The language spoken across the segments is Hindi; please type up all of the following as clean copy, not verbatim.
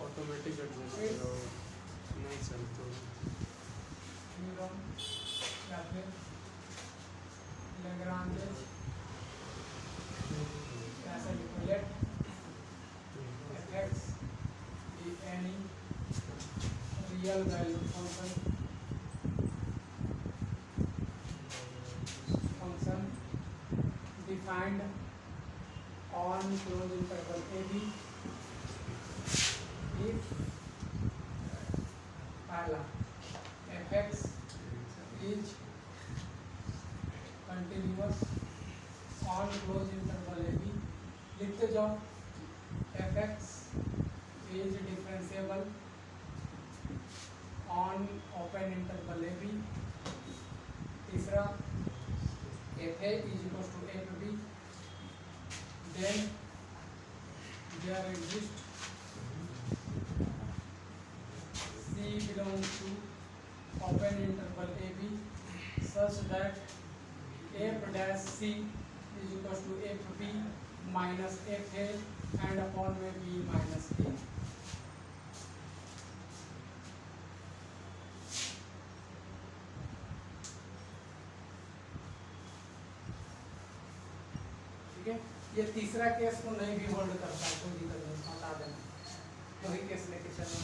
ऑटोमेटिक एडजस्ट नहीं सर तो थ्योरम या फिर लैग्रांज ऐसा लिखो late fx be any real value function defined on closed interval ab if पहला fx is continuous on closed interval ab लिखते जाओ fx is differentiable on open interval ab तीसरा fa is equals to fb then there exists c belongs to open interval ab such that f dash c is equals to fb minus fa and upon में b minus a ठीक है। ये तीसरा केस को नहीं भी होल्ड करता है, कोई दिक्कत नहीं, हटा देना, वही केस लेके चलो।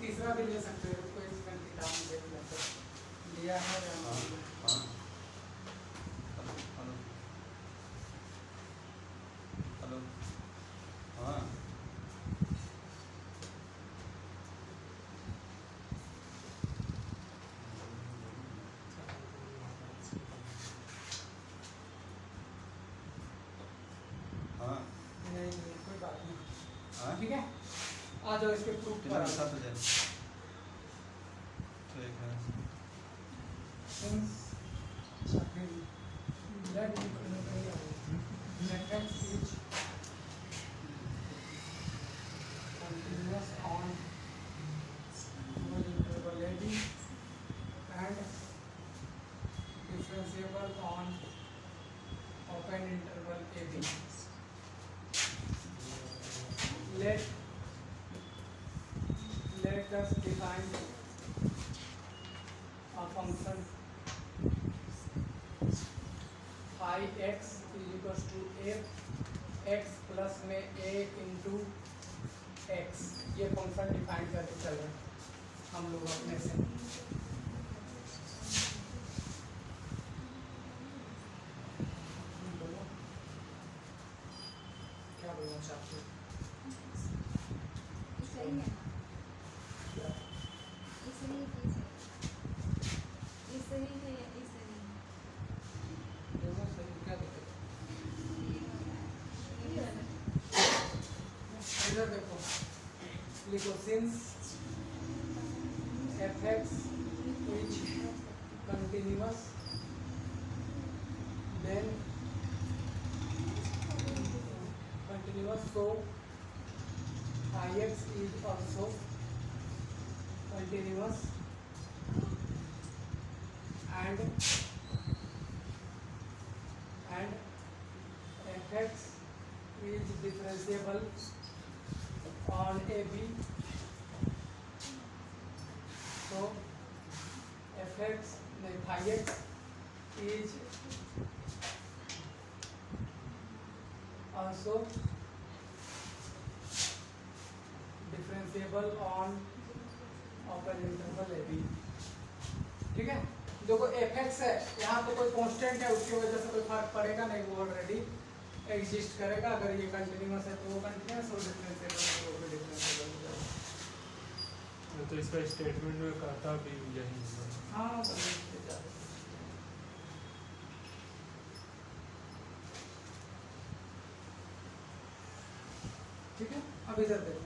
तीसरा भी ले सकते हो, कोई इसमें किताब में देख लेते लिया है। हेलो हाँ हाँ नहीं कोई बात नहीं, हाँ ठीक है। आ जाओ इसके प्रूफ पर। 7,000 ठीक है। Since let fx is continuous on interval ab and differentiable on open interval ab, let us define a function phi x is equals to f x plus में a इंटू x, ये फंक्शन डिफाइन करके चल रहे हैं हम लोग अपने से। बोलो क्या बोलना चाहते हो? सही है, इसलिए ये सही है या ये सही है? दोनों सही, क्या दिक्कत ये है? इधर देखो, लिखो since fx is continuous then so phi x is also continuous and fx is differentiable on AB, so fx phi x is also differentiable on open interval AB, ठीक है। देखो fx है, यहाँ तो कोई कांस्टेंट है, उसकी वजह से कोई फर्क पड़ेगा नहीं, वो ऑलरेडी एग्जिस्ट करेगा। अगर ये कंटिन्यूअस है तो वो कंटिन्यूअस, और डिफरेंशिएबल है तो वो भी डिफरेंशिएबल हो जाएगा। तो इसका स्टेटमेंट में कहता भी यही है। हाँ तो ये ज़्यादा। ठीक है, अब इधर देखो।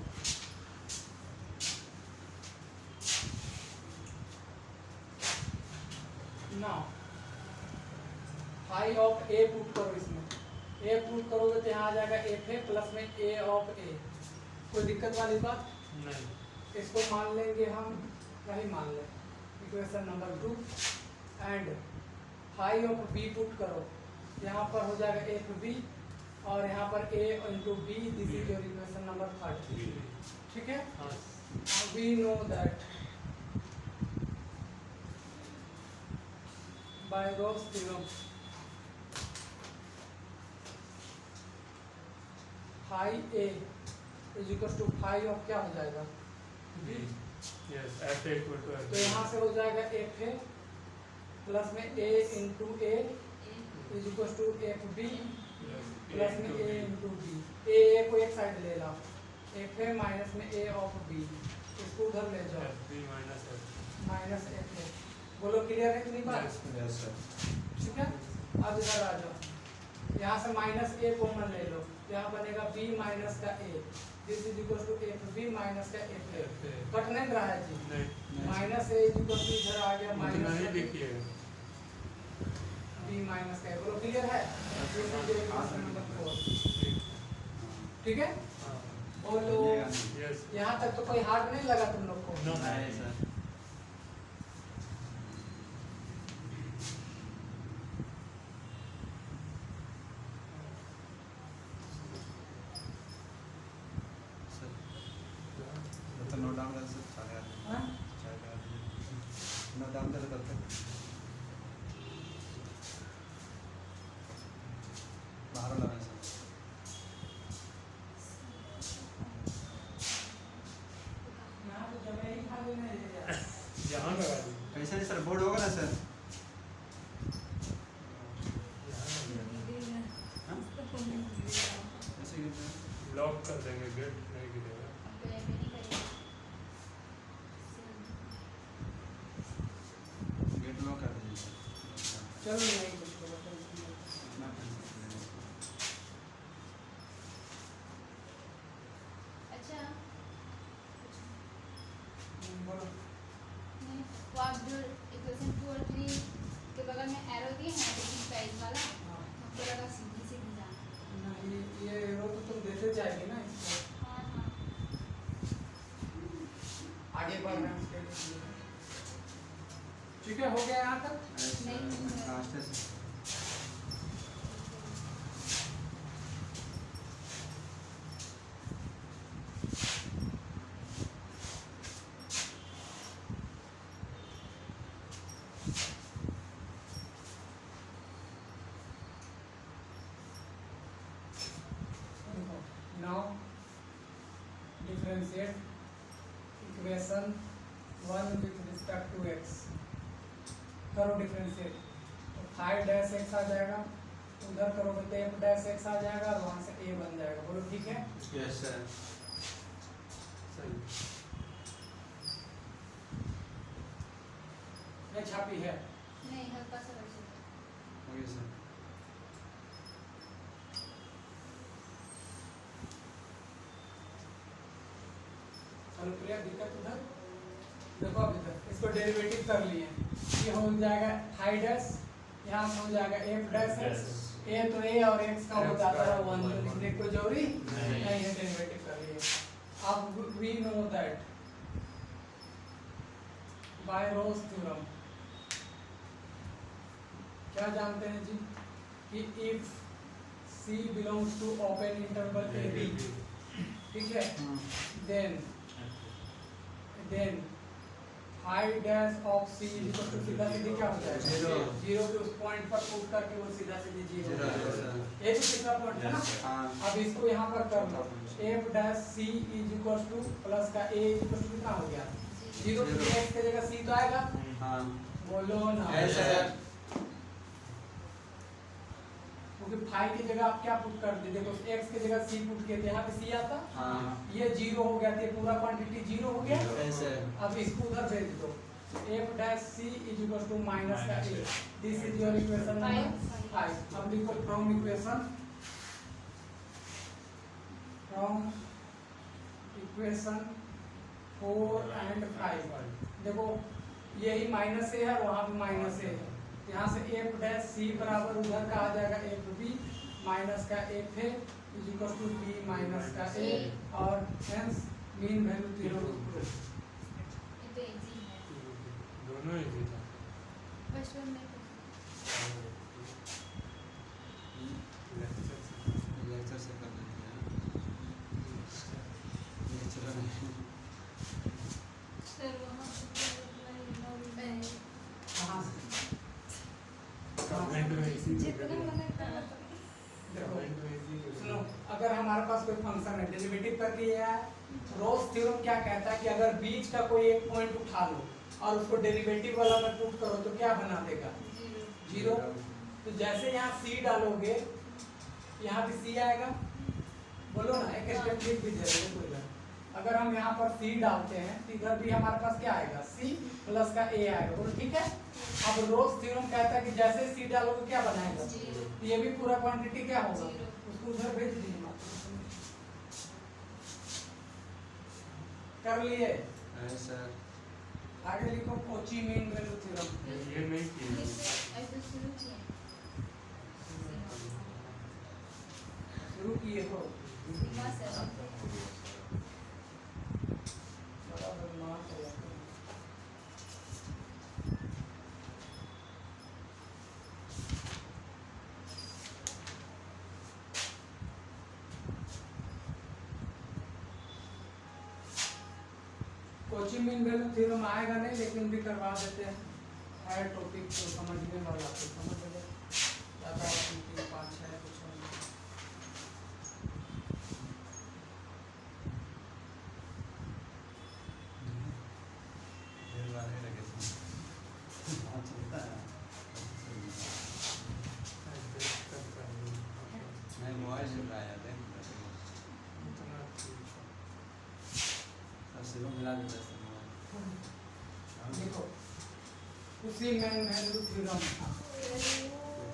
Now phi of A put करो इसमें। ए पुट करोगे तो यहाँ आ जाएगा एफ ए प्लस में ए ऑफ ए। कोई दिक्कत वाली बात? नहीं। इसको मान लेंगे हम, वही मान लें equation number 2। And phi of B put करो, यहाँ पर हो जाएगा एफ बी और यहाँ पर A into B. This is your equation number 3। ठीक है, हाँ we know that by Gauss theorem phi A is equal to phi of क्या हो जाएगा? B. Yes, F A equal to तो यहाँ से हो जाएगा एफ ए प्लस में A into A is equal to F B plus में ए इंटू बी। ए को एक साइड ले लो, एफ ए माइनस में ए ऑफ बी, इसको उधर ले जाओ, F B minus F. Minus F A. बोलो क्लियर है इतनी बात? Yes sir. ठीक है, अब इधर आ जाओ, यहाँ से माइनस ए कॉमन ले लो, यहाँ बनेगा बी माइनस का A. This is equal to F B minus का एफ ए। कट नहीं रहा है जी? नहीं, minus A is equal to इधर आ गया उतना माइनस ही लिखिएगा। बी माइनस का। बोलो क्लियर है? This is your equation number 4। ठीक है, हाँ। बोलो यस। यहाँ तक तो कोई हार्ड नहीं लगा तुम लोग को? नो। नहीं सर। तो नोट डाउन कर सर, चाहे हाँ? नोट डाउन कर करते बाहर लगा सर। यहाँ तो जगह ही खाली नहीं है यार। यहाँ लगा दी। कैसे नहीं सर, बोर्ड होगा ना सर? ऐसे ही सर। लॉक कर देंगे, गेट नहीं गिरेगा। गेट लॉक कर दीजिए सर। चलो नहीं कुछ बोलो, चलो। अपना पेंसिल ले लो। अच्छा बोलो। नहीं, वो आप जो इक्वेशन 2 और 3 के बगल में एरो दिए हैं डिफरेंट प्राइस वाला, हाँ। हमको लगा सीधी सीधी जाना। नहीं, ये रो तो तुम देते जाएगी ना इसको। हाँ हाँ आगे बढ़ रहे हैं उसके लिए। ठीक है, हो गया यहाँ तक? नहीं। लास्ट है sir. Now differentiate equation 1 with respect to x। करो डिफरेंशिएट, तो फाइव डैश एक्स आ जाएगा, उधर करोगे तो एफ डैश एक्स आ जाएगा और वहाँ से ए बन जाएगा। बोलो ठीक है? Yes sir. सही। ये छापी है। नहीं, हल्का सा वैसे हो गया सर। चलो क्लियर? दिक्कत उधर देखो। अब इधर इसको डेरिवेटिव कर लिए, ये हो जाएगा फाइव डैश, यहाँ से हो जाएगा एफ डैश एक्स। ए तो ए और एक्स का हो जाता है 1, लिखने की कोई जरूरी नहीं है, डेरिवेटिव कर लिए। अब we know that by Rolle's theorem क्या जानते हैं जी, कि if C belongs to open interval A B, ठीक है, then five dash of C is equal to सीधा सीधी क्या हो जाएगा? जीरो। जीरो के उस पॉइंट पर पुट करके वो सीधा सीधी जीरो हो जीरो, जाएगा। ये तो तीसरा पॉइंट है ना? हाँ। अब इसको यहाँ पर कर लो, F dash C is equal to plus का ए इज इक्वल टू कितना हो गया? जीरो की एक्स की जगह सी तो आएगा। हाँ। बोलो ना। Yes sir. क्योंकि फाइव की जगह आप क्या पुट कर दे, देखो x की जगह c पुट किए थे, यहाँ पे c आता, हाँ ये जीरो हो गया, तो ये पूरा क्वांटिटी जीरो हो गया। ऐसे अब इसको उधर भेज दो, f dash c is equal to minus का a, this is your equation number 5। अब लिखो फ्रॉम इक्वेशन 4 एंड 5, देखो यही माइनस ए है, वहाँ भी माइनस ए है, यहाँ से एफ डैश सी बराबर उधर का आ जाएगा एफ बी माइनस का F A is equal to B minus का ए, और hence mean value theorem is proved. ये तो इजी है। दोनों इजी था। बचपन में लेक्चर से कर देते हैं। लेक्चर नहीं सर वहाँ कहाँ से? कमेंट में इसी जितना मना करा देखो कमेंट में इसी सुनो, अगर हमारे पास कोई फंक्शन है, डेरिवेटिव कर लिया है, रोल्स थ्योरम क्या कहता है कि अगर बीच का कोई एक पॉइंट उठा लो और उसको डेरिवेटिव वाला में पुट करो तो क्या बना देगा? जीरो। तो जैसे यहाँ c डालोगे, यहाँ भी c आएगा, बोलो ना, एक स्टेप लिख भी दे कोई बात। अगर हम यहाँ पर c डालते हैं तो इधर भी हमारे पास क्या आएगा? c प्लस का a आएगा, बोलो ठीक है। अब रोल्स थ्योरम कहता है कि जैसे c डालोगे क्या बनाएगा? तो ये भी पूरा क्वांटिटी क्या होगा? उसको उधर भेज दीजिए। कर लिए? सर आगे लिखो कोची मीन वैल्यू थ्योरम। ये नहीं किया। ऐसे शुरू किए शुरू किए हो? सीमा सर बड़ा बदमाश हो जाता है। कोची मीन वैल्यू थ्योरम आएगा नहीं, लेकिन भी करवा देते हैं, है टॉपिक तो समझने वाला, तो समझ लो ज़्यादा 3-5 है कुछ नहीं। ये वाले लगे थे। हाँ चलता है। मैं मोबाइल से आया था। सिर्फ मिला देता है मोबाइल। देखो उसी मेन वैल्यू थ्योरम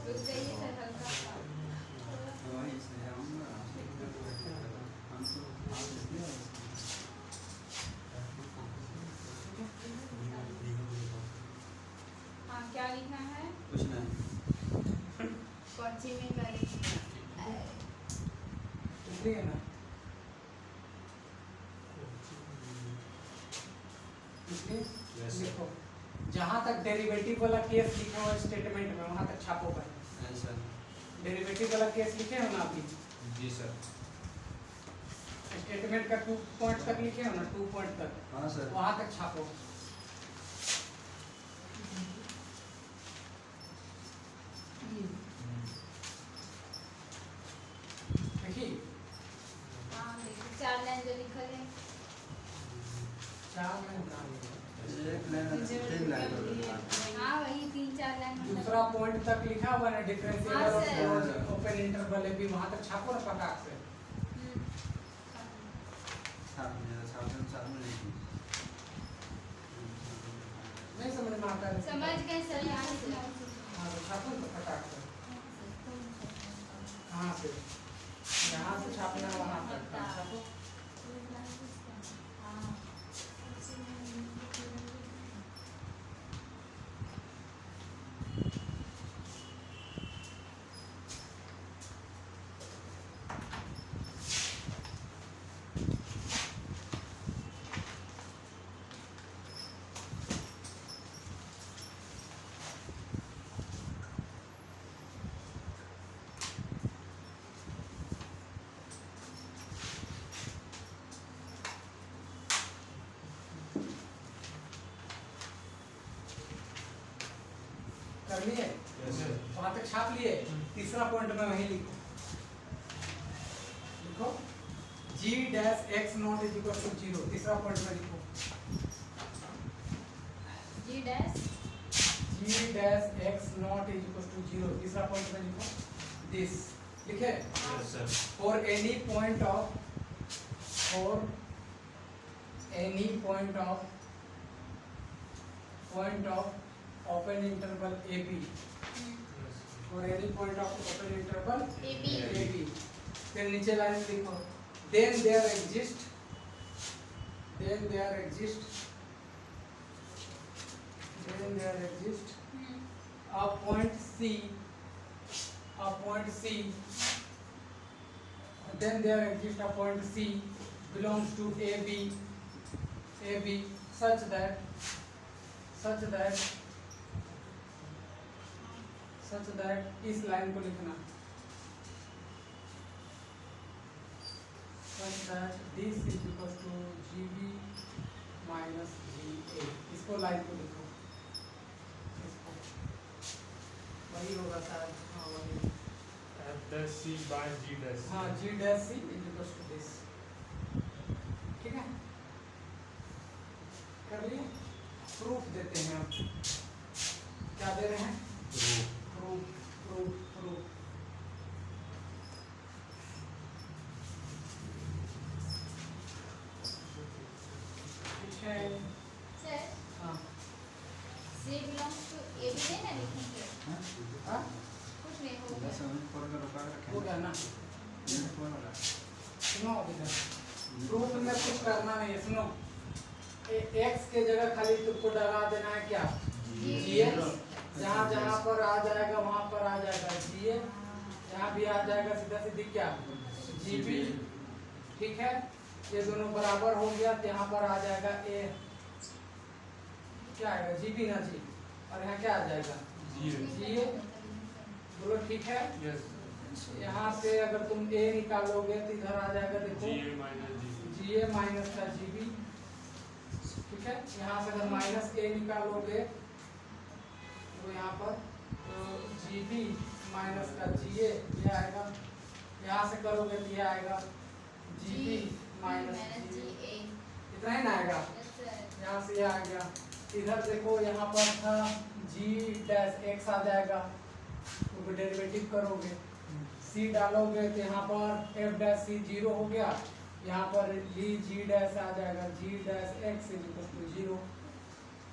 रुक जाइए सर हल्का सा वही से हम तो आप इसलिए हाँ क्या लिखना है कुछ नहीं। कौची में वैल्यू इसलिए ना, इसलिए देखो जहाँ तक डेरिवेटिव वाला केस लिखा हुआ स्टेटमेंट में, वहाँ तक छापो पर। सर डेरिवेटिव वाला केस लिखे हो ना अभी, जी सर। स्टेटमेंट का 2 पॉइंट तक लिखे हो ना, 2 पॉइंट तक, हाँ सर। वहाँ तक छापो। देखिए हाँ देखो 4 लाइन जो लिखल है 4 में बना लिया। एक लाइन 3 लाइन हाँ वही 3-4 लाइन मतलब दूसरा पॉइंट तक लिखा हुआ है ना, डिफरेंशियल हाँ, और सर। ओपन इंटरवल भी, वहाँ तक छापो ना फटाक से। नहीं समझ में आता है? समझ गए सर यहाँ से हाँ तो छापो तो फटाक से। कहाँ से? यहाँ से छापना है वहाँ तक, कहाँ छापो? हाँ कर लिए? वहाँ तक छाप लिए? तीसरा पॉइंट में वहीं लिखो, लिखो g dash x naught is equal to 0, तीसरा पॉइंट में लिखो G dash g dash x naught is equal to 0, तीसरा पॉइंट में लिखो। दिस लिखे Yes, sir. for any point of open interval AB for any point of open interval AB फिर नीचे लाइन लिखो then there exists a point C then there exists a point C belongs to AB such that इस लाइन को लिखना such that this is equal to GB minus GA इसको लाइन को लिखो इसको वही होगा शायद हाँ वही F dash C by G dash C. हाँ G dash C is equal to this ठीक है कर लिए प्रूफ देते हैं अब क्या दे रहे हैं प्रूफ ठीक है सर हाँ C belongs to AB है ना लिखेंगे हाँ कुछ नहीं हो बस गया हमने फोर का रुपया हो रखें गया ना ये फोर वाला सुनो इधर प्रूफ में कुछ करना नहीं है सुनो x के जगह खाली तुमको लगा देना है क्या gx जहाँ पर आ जाएगा वहाँ पर आ जाएगा GA जहाँ भी आ जाएगा सीधा सीधी क्या GB ठीक है ये दोनों बराबर हो गया तो यहाँ पर आ जाएगा A क्या आएगा GB ना G और यहाँ क्या आ जाएगा GA बोलो ठीक है Yes. यहाँ से अगर तुम A निकालोगे तो इधर आ जाएगा देखो GA minus GB. GA minus का GB ठीक है यहाँ से अगर माइनस A निकालोगे तो यहाँ पर GB माइनस का GA ये आएगा यहाँ से करोगे तो ये आएगा GB माइनस GA इतना ही ना आएगा यहाँ से ये आ गया इधर देखो यहाँ पर था G डैश X आ जाएगा तो डेरिवेटिव करोगे C डालोगे तो यहाँ पर F डैश C 0 हो गया यहाँ पर G डैश आ जाएगा G dash X is equal to 0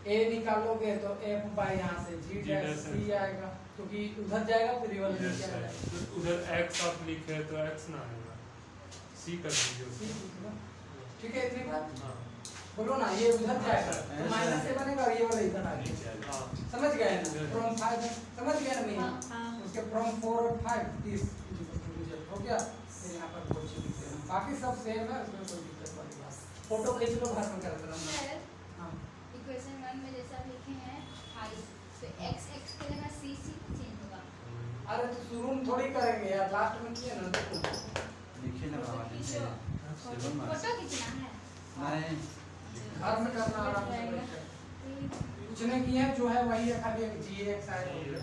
A निकालोगे तो F बाय यहाँ से G डैश C आएगा क्योंकि उधर जाएगा फिर रिवर्स Yes, नीचे आ sir. जाएगा तो उधर X आप लिखे तो X ना आएगा. C कर दीजिए C उसको. लिखना। ठीक है इतनी बात हाँ. बोलो ना ये उधर जाएगा तो माइनस से बनेगा और ये वाला इधर आ नीचे जाएगा आ हाँ. समझ गए ना फ्रॉम 5 समझ गए ना मैं हाँ उसके फ्रॉम 4 और 5 दिस हो गया फिर यहाँ पर कोई चीज लिखते हैं बाकी सब सेम है उसमें कोई दिक्कत वाली बात फोटो खींच लो भाषण कर रहा हूँ सर हाँ इक्वेशन 1 में जैसा लिखे हैं 5 तो x की जगह c चेंज होगा अरे तो शुरू में थोड़ी करेंगे यार लास्ट में किए ना देखो लिखिए ना बाबा नीचे सेवन मार्क्स फोटो खींचना है नहीं घर में करना आराम से बैठ कर कुछ नहीं किया जो है वही है खाली एक GX आया हो गया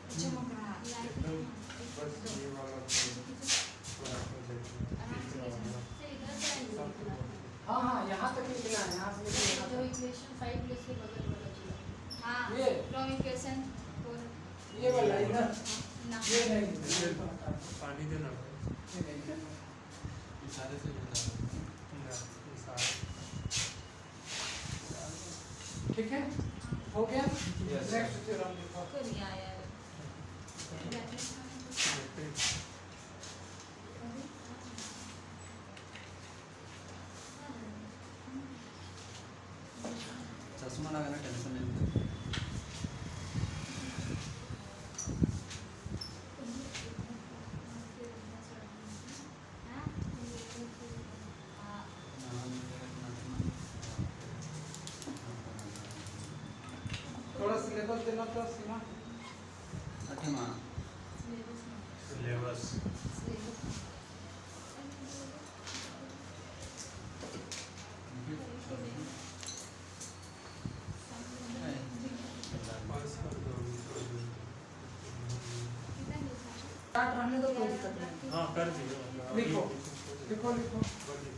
एकदम बस ये वाला थोड़ा हाँ हाँ यहाँ तक लिखना है यहाँ से लेके यहाँ जो तक इक्वेशन 5 प्लस के बगल वाला चीज हां ये? फ्रॉम इक्वेशन 4 ये वाला इधर ना ये नहीं पानी देना ये नहीं इशारे से बता ठीक है हो गया Yes, sir. नेक्स्ट थ्योरम लिखो कर लिया यार चश्मा लगाना टेंशन नहीं थोड़ा सिलेबस देना तो सीमा अठमा सिलेबस पास कर दो. स्टार्ट रहने दो कोई दिक्कत नहीं हाँ कर दियो. लिखो लिखो लिखो बोलिए.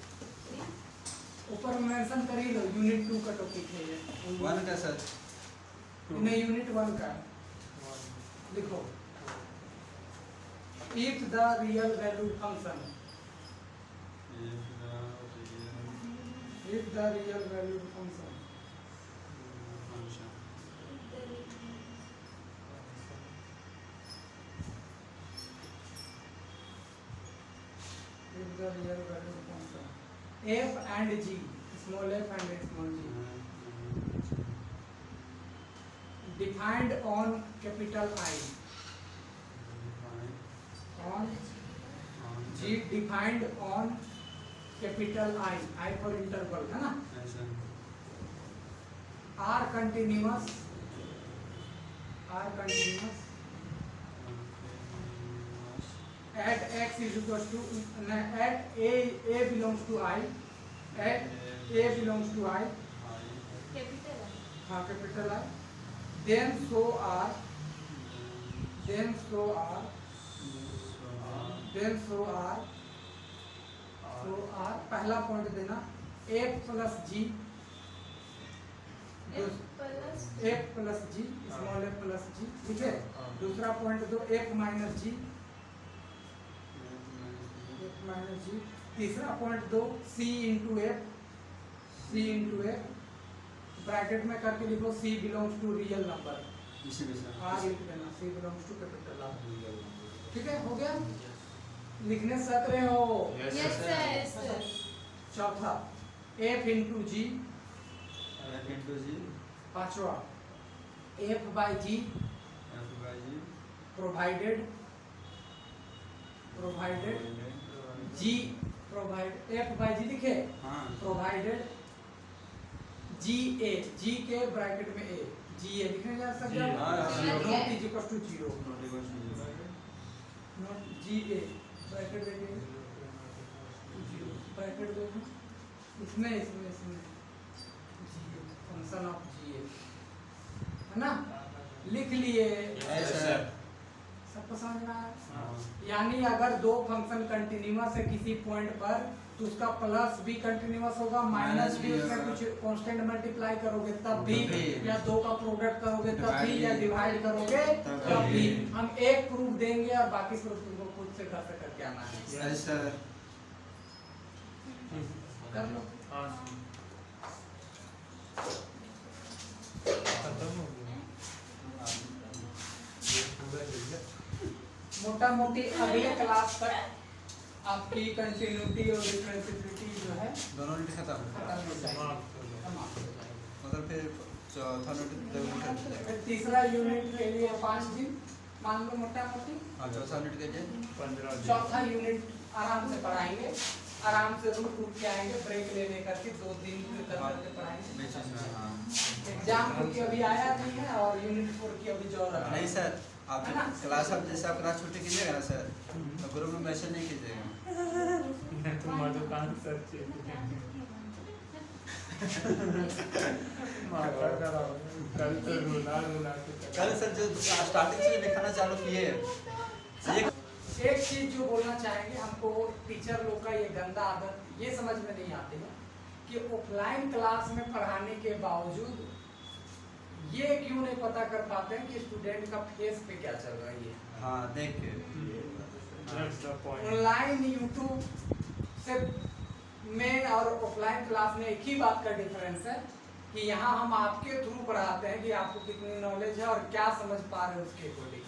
ऊपर मेंशन कर ही लो यूनिट 2 का टॉपिक है ये वन का सर नहीं यूनिट 1 का है। हाँ. लिखो if the real valued function if the real valued function if the real valued function f and g, small f and small g, defined on capital I, on g defined on capital I for interval है ना, are continuous at x is equals to at a belongs to I, at a belongs to I, capital है हाँ capital I, then so are पहला पॉइंट देना f plus g, f plus g, small f plus g, ठीक है। दूसरा पॉइंट दो f माइनस g, तीसरा पॉइंट दो c इंटू f, ब्रैकेट में करके लिखो c belongs to real number, r लिख देना c belongs to capital R, ठीक है, हो गया। लिखने सक रहे हो? Yes sir. चौथा f इंटू g, पांचवा f by g provided g provide f by g लिखे प्रोवाइडेड g के ब्रैकेट में a लिखने जा सकते हैं, not is equal to 0, not ga bracket देंगे 0 ब्रैकेट देंगे इसमें फंक्शन ऑफ ga है ना, लिख लिए। सबको समझ में आया? यानी अगर दो फंक्शन कंटिन्यूअस है किसी पॉइंट पर तो उसका प्लस भी कंटिन्यूअस होगा, माइनस भी, उसमें कुछ कांस्टेंट मल्टीप्लाई करोगे तब भी, या दो का प्रोडक्ट करोगे तब भी, या डिवाइड करोगे तब भी। हम एक प्रूफ देंगे और बाकी प्रूफ तुमको खुद से घर से करके आना है। Yes sir. कर लो। खत्म हो गया ये पूरा जगह मोटा मोटी अगले क्लास तक आपकी कंटिन्यूटी और डिफरेंशिएबिलिटी जो है दोनों यूनिट खत्म खत्म हो जाएगी, समाप्त हो जाएगा। समाप्त हो जाएगी। मतलब फिर चौथा यूनिट फिर तीसरा यूनिट के लिए 5 दिन मान लो मोटा मोटी, चौथा यूनिट के लिए 15 दिन। चौथा यूनिट आराम से पढ़ाएंगे, आराम से रूट के आएंगे, ब्रेक ले करके 2 दिन करके पढ़ाएंगे। एग्जाम की अभी आया नहीं है और यूनिट 4 की अभी जो रहा नहीं सर, आप क्लास आप जैसे आप क्लास छुट्टी कीजिएगा ना सर, तो ग्रुप में मैसेज नहीं कीजिएगा। मैं तो मधुकांत सर माता कराओ कल तो रुला के कल सर जो स्टार्टिंग से दिखाना चालू किए एक चीज जो बोलना चाहेंगे, हमको टीचर लोग का ये गंदा आदत ये समझ में नहीं आती है कि ऑफलाइन क्लास में पढ़ाने के बावजूद ये क्यों नहीं पता कर पाते हैं कि स्टूडेंट का फेस पे क्या चल रही है। हाँ देख के ऑनलाइन यूट्यूब से में और ऑफलाइन क्लास में एक ही बात का डिफरेंस है कि यहाँ हम आपके थ्रू पढ़ाते हैं कि आपको कितनी नॉलेज है और क्या समझ पा रहे हैं उसके अकॉर्डिंग,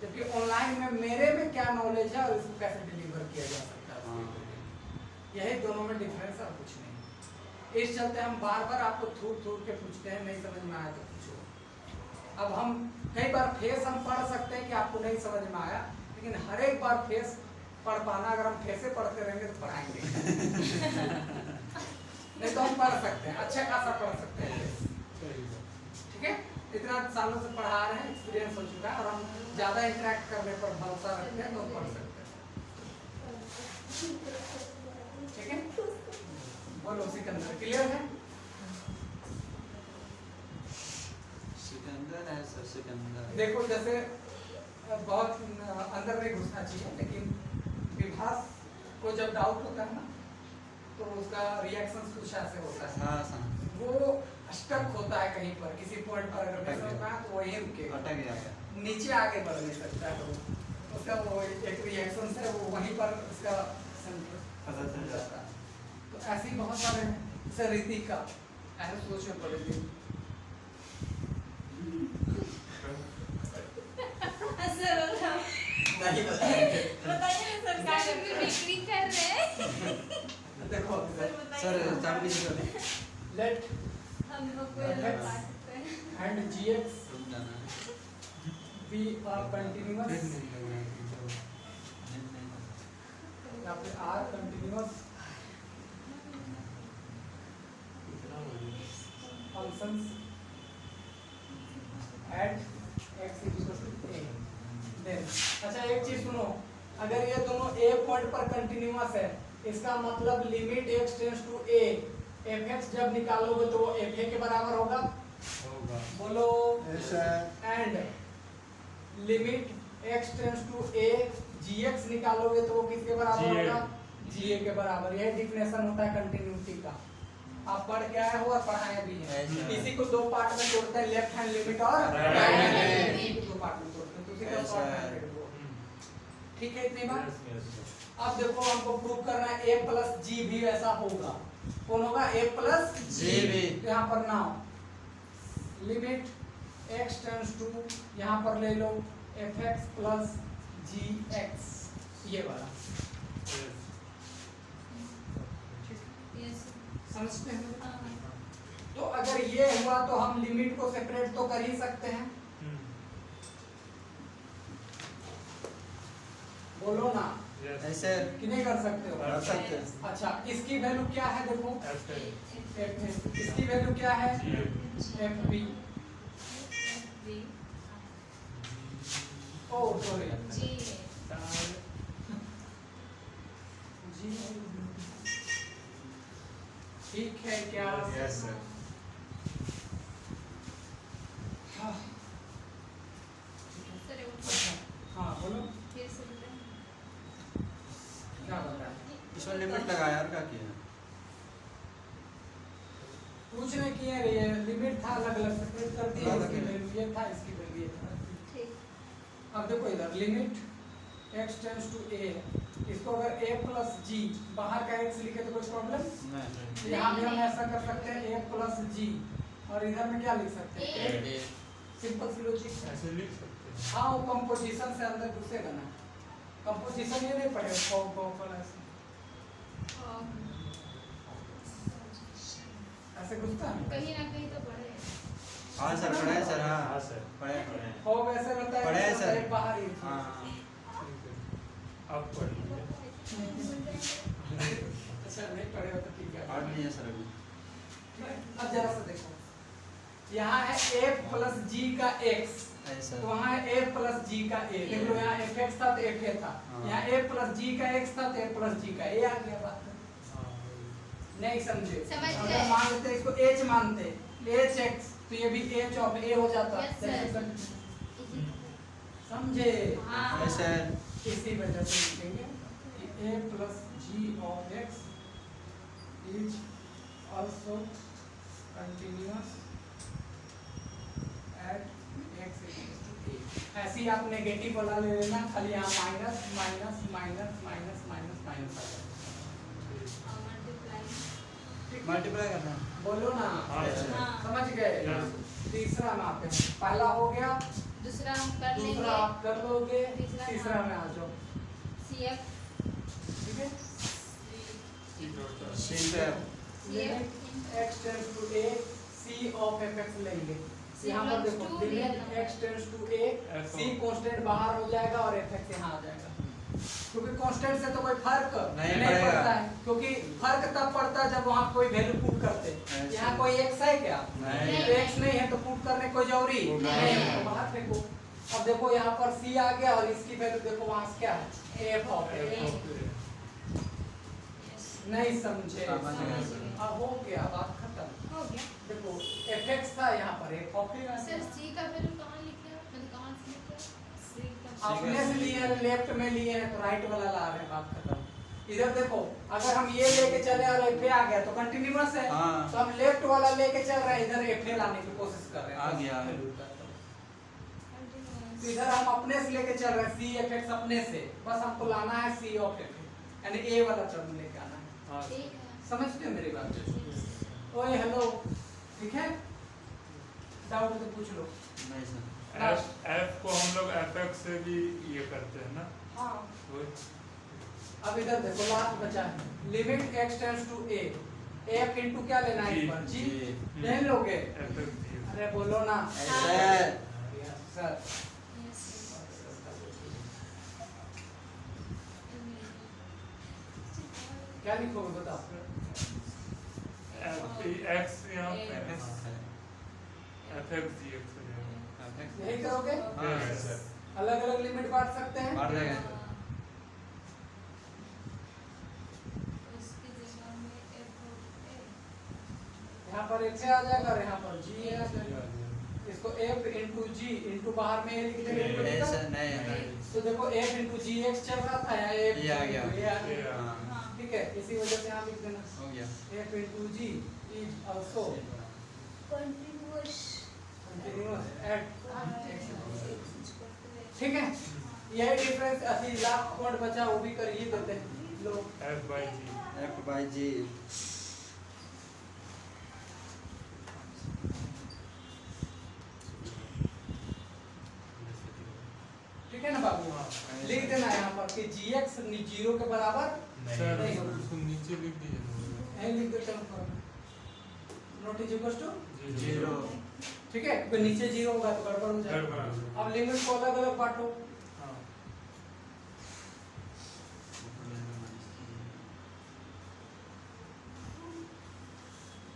जबकि ऑनलाइन में मेरे में क्या नॉलेज है और इसको कैसे डिलीवर किया जा सकता है, यही दोनों में डिफरेंस है और कुछ नहीं। इस चलते हम बार बार आपको थूर के पूछते हैं, नहीं समझ में आया तो पूछो। अब हम कई बार फेस हम पढ़ सकते हैं कि आपको नहीं समझ में आया, लेकिन हर एक बार फेस पढ़ पाना, अगर हम फेसे पढ़ते रहेंगे तो पढ़ाएंगे नहीं तो हम पढ़ सकते हैं, अच्छा खासा पढ़ सकते हैं, ठीक है। इतना सालों से पढ़ा रहे हैं, एक्सपीरियंस हो चुका है और हम ज्यादा इंटरेक्ट करने पर भरोसा रखते हैं तो हम पढ़ सकते हैं, ठीक है। बोलो सिकंदर, क्लियर है? सिकंदर है सर, सिकंदर। देखो जैसे बहुत अंदर नहीं घुसना चाहिए, लेकिन विभास को जब डाउट होता है ना तो उसका रिएक्शन कुछ ऐसे होता है, हाँ सर, वो स्टक होता है कहीं पर, किसी पॉइंट पर अगर नहीं समझ में आया तो वहीं रुकेगा। अटक जाएगा। नीचे आगे बढ़ नहीं सकता है वो, उसका वो एक रिएक्शन से वो वहीं पर उसका सेंटर पता चल जाता है। तो ऐसे ही बहुत सारे हैं, जैसे रीति का ऐसे सोचना पड़ेगी। सर नहीं बताएंगे। बताइए ना सर, क्या बिक्री कर रहे हैं? देखो सर चाबी दे दो। लेट हम लोग को ये लोग बात करते हैं। एंड gx रुक जाना है। be a continuous, या फिर r continuous functions at x equals to a। Then अच्छा एक चीज सुनो, अगर ये दोनों a पॉइंट पर कंटिन्यूअस है, इसका मतलब limit x tends to a, fx जब निकालोगे तो वो fa के बराबर होगा। बोलो and limit x tends to a gx निकालोगे तो वो किसके बराबर GA। होगा? ga के बराबर। यह डिफिनेशन होता है कंटिन्यूटी का। आप पढ़ के आए हो और पढ़ाया भी है। इसी को दो पार्ट में तोड़ते हैं, लेफ्ट हैंड लिमिट और राइट हैंड लिमिट, दो पार्ट में तोड़ते हैं। तो उसी का शॉर्ट हैंड है वो। ठीक है इतनी बात। अब देखो हमको प्रूव करना है a प्लस जी भी ऐसा होगा। कौन होगा? a प्लस जी भी। यहाँ पर now limit x tends to, यहाँ पर ले लो fx प्लस gx, ये वाला समझते हैं। तो अगर ये हुआ तो हम लिमिट को सेपरेट तो कर ही सकते हैं। बोलो ना, ऐसे कि नहीं कर सकते हो? कर सकते हैं। अच्छा इसकी वैल्यू क्या है? देखो F, इसकी वैल्यू क्या है? F B. ओ सॉरी जी। ठीक है क्या? Yes sir. हाँ। सर अच्छा, हाँ बोलो फिर से बताएं। क्या बताया? इसमें लिमिट लगाया और क्या किया? कुछ नहीं किए रे, ये लिमिट था अलग अलग सेपरेट कर दिया। अलग इसकी अलग। वैल्यू ये था, इसकी वैल्यू ये था। ठीक। अब देखो इधर limit x tends to a, इसको अगर a प्लस जी, बाहर का x लिखे तो कोई प्रॉब्लम? नहीं। यहाँ भी हम ऐसा कर सकते हैं a प्लस जी, और इधर में क्या लिख सकते हैं? A। सिंपल सी लॉजिक। ऐसे लिख सकते हैं। हाँ वो कंपोजिशन से अंदर घुसेगा ना। कंपोजिशन ये नहीं पढ़े ऐसे घुसता है। कहीं ना कहीं तो पढ़े। हाँ सर पढ़े हैं सर। हाँ हाँ सर। पढ़े हैं। हो वैसे रहता है, पढ़े हैं कि सर। एक बाहर ही। हाँ आप पढ़ लीजिए। अच्छा नहीं पढ़े हो तो ठीक है। पढ़ लिए सर अभी। अब जरा सा देखो, यहाँ है a प्लस जी का x, ऐसा। तो वहाँ है a प्लस जी का a। देख लो यहाँ fx था तो fa था, हाँ। यहाँ a प्लस जी का x था तो a प्लस जी का a आ गया। बात नहीं समझे? समझ अगर गए। मान लेते इसको h मानते, hx, तो ये भी h ऑफ a हो जाता। Yes, sir। समझे? हाँ। ऐसे इसी वजह से लिखेंगे कि a plus G of x is also continuous at x equals to a। ऐसे ही आप नेगेटिव वाला ले लेना, खाली यहाँ minus minus minus minus minus minus आ जाएगा। मल्टीप्लाई करना। बोलो ना, हाँ, सर। हाँ। समझ गए? हाँ। तीसरा में आते हैं, पहला हो गया, दूसरा हम कर दूसरा लेंगे। आप कर लोगे, तीसरा तीसरा में आ जाओ। CF ठीक है? ठीक है। Limit x tends to a c of fx लेंगे। C यहाँ पर belongs देखो to limit real x tends to a, F c constant बाहर हो जाएगा और fx यहाँ आ जाएगा। क्योंकि कांस्टेंट से तो कोई फर्क नहीं नहीं पड़ेगा। पड़ता है, क्योंकि फर्क तब पड़ता है जब वहाँ कोई वैल्यू पुट करते। ऐसे। यहाँ कोई x है क्या? नहीं। तो x नहीं है तो पुट करने कोई जरूरी नहीं। है, तो बाहर फेंको। अब देखो यहाँ पर c आ गया और इसकी वैल्यू देखो वहाँ से क्या है? f of a। नहीं समझे? समझ गए सर। अब हो गया, बात खत्म। हो गया। देखो fx था यहाँ पर एक कॉपी में सर C का वैल्यू कहाँ लिखे? मतलब कहाँ से लिखे? C का। अपने से लिए हैं, लेफ्ट में लिए हैं तो राइट वाला ला रहे हैं, बात खत्म। इधर देखो अगर हम ये लेके चले और fa आ गया तो कंटिन्यूअस है। हाँ। तो हम लेफ्ट वाला लेके चल रहे हैं, इधर fa लाने की कोशिश कर रहे हैं। आ गया। तो इधर हम अपने से लेके चल रहे हैं सी एफ एक्स अपने से, बस हमको लाना है सी ऑफ एफ यानी ए वाला टर्म लेके आना है। हाँ ठीक है समझते हो मेरी बात? ओए हेलो, ठीक है, डाउट तो पूछ लो। नहीं सर। एफ को हम लोग एफ एक्स से भी ये करते हैं ना। हाँ वही। अब इधर देखो लास्ट बचा है limit x tends to a, f into क्या लेना है इस पर g, नहीं लोगे? F X G. अरे बोलो ना ऐसे सर। यस क्या लिखोगे बताओ? एक्स यहाँ पे FX एफ एक्स जी एक्स हो जाएगा। यही करोगे? हाँ सर। अलग अलग लिमिट बांट सकते हैं। बांट देंगे। उसकी जगह में f ऑफ a यहाँ पर f आ जाएगा और यहाँ पर g आ जाएगा। इसको f इंटू जी इंटू बाहर में a लिख देंगे। ऐसे नहीं है। तो देखो f इंटू जी x चल रहा था यहाँ f ये आ गया। ये आ गया। हाँ, हाँ ठीक है, इसी वजह से यहाँ लिख देना हो गया। f into g is also continuous continuous at x। ठीक है, हाँ यही डिफरेंस अभी लास्ट पॉइंट बचा वो भी कर ही देते हैं लो। F by G. F by G। ठीक है ना बाबू? लिख देना यहाँ पर कि gx 0 के बराबर सर नहीं होगा। उसको नीचे लिख दीजिए ना। यही लिख देते हैं ऊपर। Not is equal to zero. ठीक है, क्योंकि नीचे 0 होगा तो गड़बड़ हो जाएगा। गड़बड़। अब लिमिट को अलग अलग बांटो। हाँ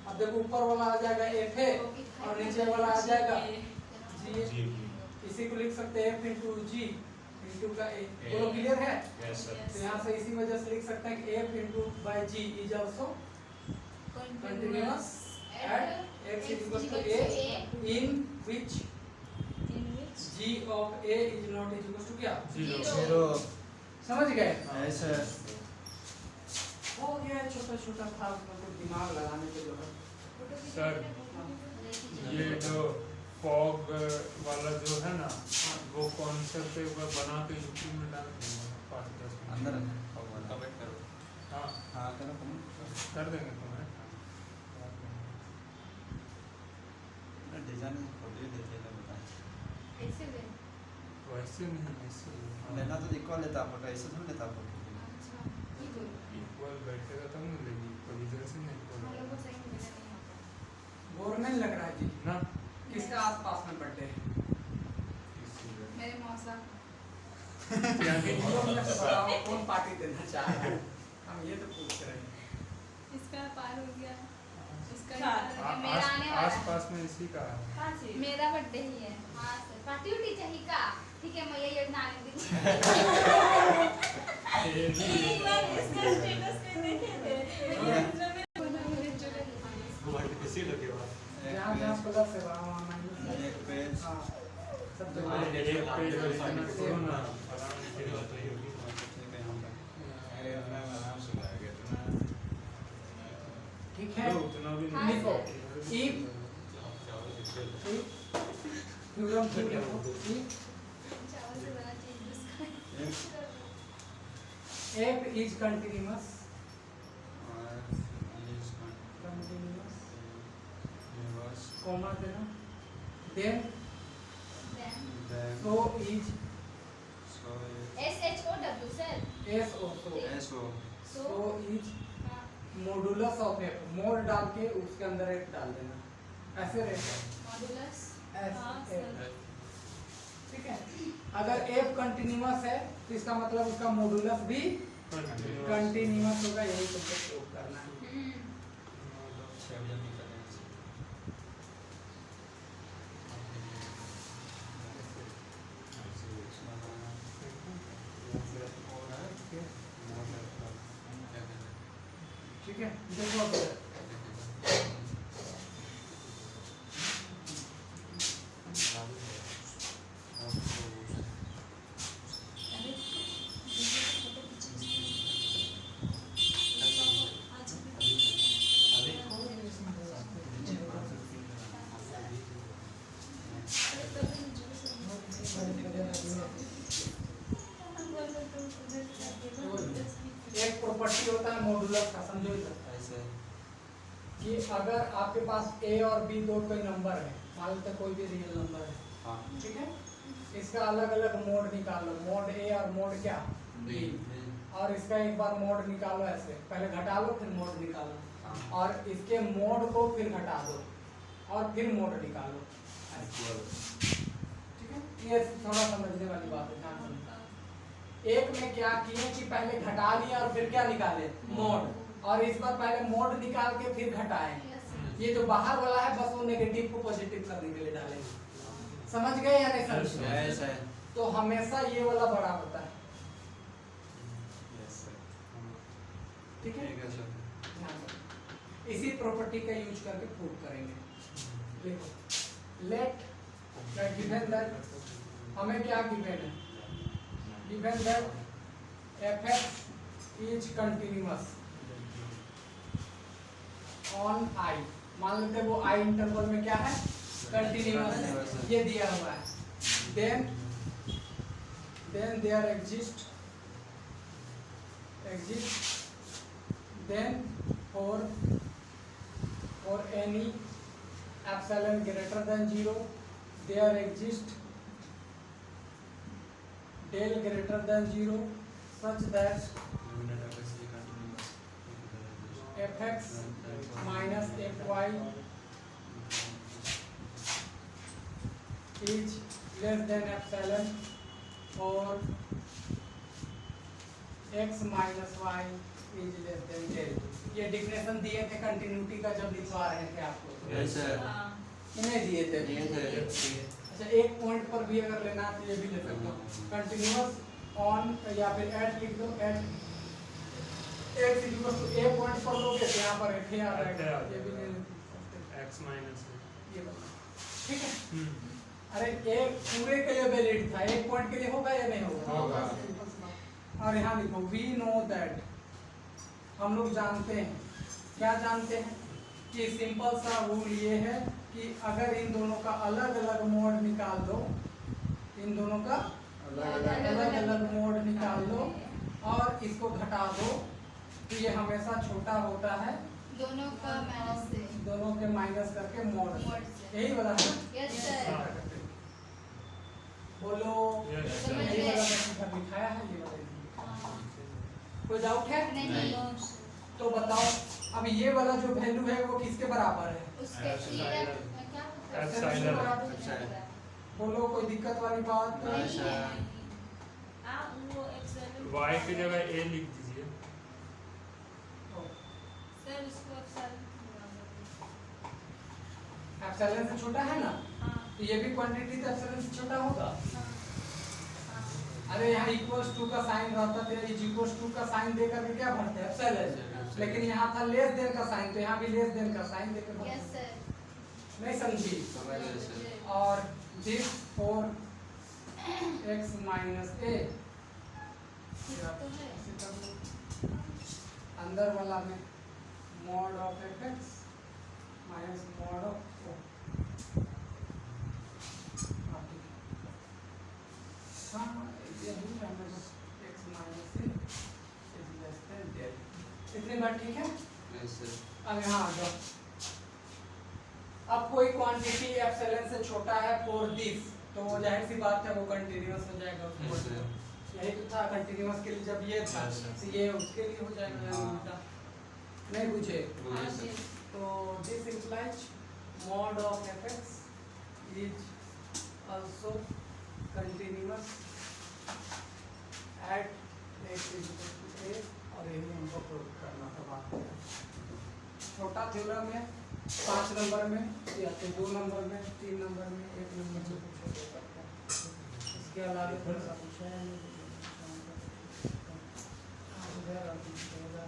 अब देखो ऊपर वाला आ जाएगा f है और नीचे वाला आ जाएगा g। इसी को लिख सकते हैं f इंटू जी इंटू का a। दोनों क्लियर है? तो यहाँ से इसी वजह से लिख सकते हैं कि f into by g is also continuous at x is equal to a in which g of a is not is equal to क्या? जीरो। जीरो। समझ गए? ऐसे हो गया छोटा छोटा था उसमें कुछ दिमाग लगाने की जरूरत। सर ये जो फॉग वाला जो है ना वो कॉन्सेप्ट एक बार बना के यूट्यूब में डाल दूंगा 5-10 मिनट। अंदर है। हाँ हाँ करो कर देंगे तुम्हें। डिजाइन फोटो देखिए तो बताएं। ऐसे भी वैसे नहीं ऐसे लेना तो इक्वल लेता फोटो, ऐसे थोड़ी लेता फोटो। अच्छा ये बोल इक्वल बैठेगा तब ना लेगी इक्वल इधर से नहीं हम लोग इक्वल को सही मिला नहीं यहाँ बोर नहीं लग रहा है जी? ना किसका आसपास में बर्थडे है? इसीलिए। मेरे मौसा क्या नहीं हम लोग में से बताओ कौन पार्टी देना चाह रहा है? हम ये तो पूछ रहे हैं। इसका पार हो गया इसका हाँ, पार हो गया मेरा आने वाला आस पास में इसी का है। है मेरा बर्थडे ही है हाँ सर पार्टी उठी चाहिए का ठीक है मैं ये योजना आने दी ये भी एक बार इसका स्टेटस पे देखे थे जहाँ जहाँ प्लस है वहाँ माइनस है। एक पेज। हाँ सब हाँ, जगह एक पेज इतना करो ना आराम से ठीक है यहाँ ठीक है। उतना भी हाँ, नहीं लिखो सर। if थ्योरम ठीक है if चावल से बना चीज जिसका f is continuous comma देना then so is SHOW sir s also ऐसो। so is हाँ modulus of f मोड डाल के उसके अंदर f डाल देना ऐसे रहेगा मॉडुलस S हाँ, F। सर। ठीक है, अगर f कंटिन्यूअस है तो इसका मतलब उसका मॉडुलस भी कंटिन्यूअस होगा। यही तुमको प्रूव करना है। ठीक है, देखो अब आज प्रॉपर्टी होता है मॉडुलस का, समझो इधर ऐसे कि अगर आपके पास a और b दो कोई नंबर है, मान लेते हैं कोई भी रियल नंबर है, हाँ ठीक है, इसका अलग अलग मोड निकालो, मोड a और मोड क्या b, और इसका एक बार मोड निकालो ऐसे, पहले घटा लो फिर मोड निकालो, और इसके मोड को फिर घटा दो और फिर मोड निकालो ऐसे, ठीक है। ये थोड़ा समझने वाली बात है, ध्यान समझना। एक में क्या किए कि पहले घटा लिया और फिर क्या निकाले मोड, और इस बार पहले मोड निकाल के फिर घटाएं। ये जो बाहर वाला है बस वो नेगेटिव को पॉजिटिव करने के लिए डालेंगे, समझ गए या नहीं समझ ऐसे गए? तो हमेशा ये वाला बड़ा होता है, ठीक है। ठीक है सर। ध्यान रखो। इसी प्रॉपर्टी का यूज करके प्रूव करेंगे। देखो लेट गिवन दैट, हमें क्या गिवन है, given that fx is continuous on i, मान लेते हैं वो i इंटरवल में क्या है कंटिन्यूअस है, ये दिया हुआ है, then there exist then for any epsilon greater than 0 there exist del greater than 0 such that fx minus fy is less than epsilon or x minus y is less than del। ये डिफिनेशन दिए थे कंटिन्यूटी का जब लिखवा रहे थे आपको, यस सर। नहीं दिए थे? दिए थे। अच्छा एक पॉइंट पर भी अगर लेना है तो ये भी ले सकते हो, कंटिन्यूअस ऑन या फिर एट लिख दो, at x equal to a point पर लोगे तो यहाँ पर f आ जाएगा, ये भी ले सकते हो, x माइनस ये वाला, ठीक है। अरे एक पूरे के लिए वैलिड था, एक पॉइंट के लिए होगा या नहीं होगा? और यहाँ लिखो वी नो दैट, हम लोग जानते हैं, क्या जानते हैं कि सिंपल सा रूल ये है कि अगर इन दोनों का अलग अलग मोड निकाल दो, इन दोनों का अलग अलग मोड निकाल दो और इसको घटा दो तो ये हमेशा छोटा होता है दोनों का माइनस से, दोनों के माइनस करके मोड मोड से, से। यही वाला है। Yes sir. बोलो Yes, sir. यही वाला मैंने लिखाया है, ये वाला कोई डाउट है? नहीं तो बताओ अब ये वाला जो वैल्यू है वो किसके बराबर है? उसके Epsilon. के बराबर। Epsilon. बोलो कोई दिक्कत वाली बात? नहीं सर। वो एक्सेल y की जगह a लिख दीजिए। सर उसको एक्सेल एप्सिलॉन से छोटा है ना, हाँ तो ये भी क्वांटिटी तो एप्सिलॉन से छोटा होगा। हाँ अरे यहाँ इक्वल्स टू का साइन रहता तो इज इक्वल्स टू का साइन दे करके क्या भरते हैं एप्सिलॉन, लेकिन यहाँ था लेस देन का साइन तो यहाँ भी लेस देन का साइन देकर भरते यस हैं। सर। नहीं समझी? समझ गए सर। और this for x minus a, तो है अंदर वाला में mod of fx minus mod of o, हाँ ये भी हमें x minus a is less than del, इतनी बात ठीक है? Yes sir. अब यहाँ आ जाओ, अब कोई क्वांटिटी एप्सिलॉन से छोटा है फॉर दिस, तो वो जाहिर सी बात है वो कंटीन्यूअस हो जाएगा उसको Yes, sir. यही तो था कंटीन्यूअस के लिए जब ये था Yes, sir. तो ये उसके लिए हो जाएगा हाँ। उल्टा। नहीं बुझे? बोलिए सर। तो this implies mod of fx is also continuous at x is equal to a, और यही हमको प्रूव करना था बात। छोटा थ्योरम है 5 नंबर में या तो 2 नंबर में, 3 नंबर में, 1 नंबर में पूछा जा सकता है। इसके अलावा थोड़ा सा पूछा है उधर अभी होगा।